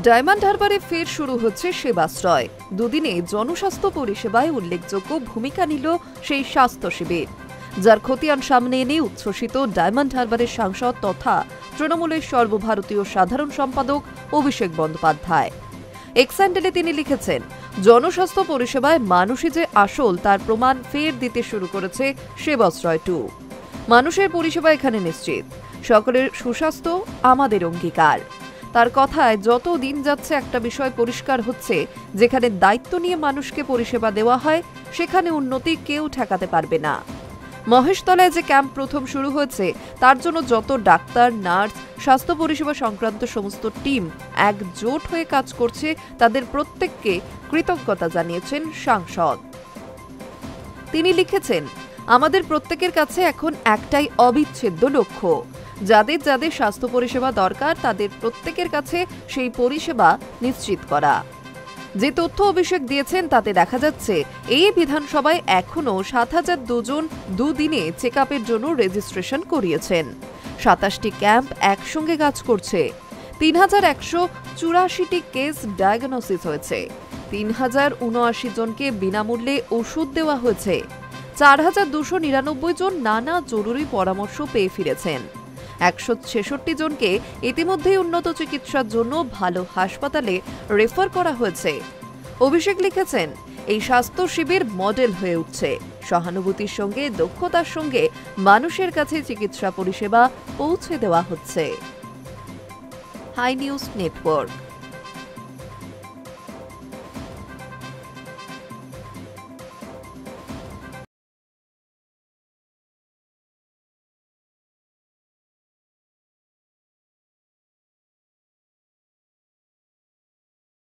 Diamond হারবারে ফের শুরু হচ্ছে সেবাশ্রয়। দুদিনে জনস্বাস্থ্য পরিষেবায় উল্লেখযোগ্য ভূমিকা নিল সেই স্বাস্থ্য শিবির, যার খতিয়ান সামনে এনে উচ্ছ্বসিত ডায়মন্ড হারবারের সাংসদ তথা তৃণমূলের সর্বভারতীয় সাধারণ সম্পাদক অভিষেক বন্দ্যোপাধ্যায়। এক্স হ্যান্ডেলে তিনি লিখেছেন, জনস্বাস্থ্য পরিষেবায় মানুষই যে আসল তার প্রমাণ ফের দিতে শুরু করেছে সেবাশ্রয় 2। মানুষের পরিষেবা এখানে নিশ্চিত, সকলের সুস্বাস্থ্য আমাদের অঙ্গীকার। তার কথায় যত দিন যাচ্ছে একটা বিষয় পরিষ্কার হচ্ছে, যেখানে দায়িত্ব নিয়ে মানুষকে পরিষেবা দেওয়া হয় সেখানে উন্নতি কেউ ঠেকাতে পারবে না। মহেশতলায় যে ক্যাম্প প্রথম শুরু হয়েছে, তার জন্য যত ডাক্তার, নার্স, স্বাস্থ্য পরিষেবা সংক্রান্ত সমস্ত টিম একজোট হয়ে কাজ করছে, তাদের প্রত্যেককে কৃতজ্ঞতা জানিয়েছেন সাংসদ। তিনি লিখেছেন, আমাদের প্রত্যেকের কাছে এখন একটাই অবিচ্ছেদ্য লক্ষ্য, যাদের যাদের স্বাস্থ্য পরিষেবা দরকার তাদের প্রত্যেকের কাছে সেই পরিষেবা নিশ্চিত করা। যে তথ্য অভিষেক দিয়েছেন তাতে দেখা যাচ্ছে, এই বিধানসভায় এখনও ৭,০০২ জন দুদিনে চেক আপের জন্য রেজিস্ট্রেশন করিয়েছেন। ২৭টি ক্যাম্প একসঙ্গে কাজ করছে। ৩,১৮৪টি কেস ডায়াগনোসিস হয়েছে। ৩,০৭৯ জনকে বিনামূল্যে ওষুধ দেওয়া হয়েছে। ৪,২৯৯ জন নানা জরুরি পরামর্শ পেয়ে ফিরেছেন। ১৬৬ জনকে ইতিমধ্যেই উন্নত চিকিৎসার জন্য ভালো হাসপাতালে রেফার করা হয়েছে। অভিষেক লিখেছেন, এই স্বাস্থ্য শিবির মডেল হয়ে উঠছে। সহানুভূতির সঙ্গে দক্ষতার সঙ্গে মানুষের কাছে চিকিৎসা পরিষেবা পৌঁছে দেওয়া হচ্ছে। Hi news network.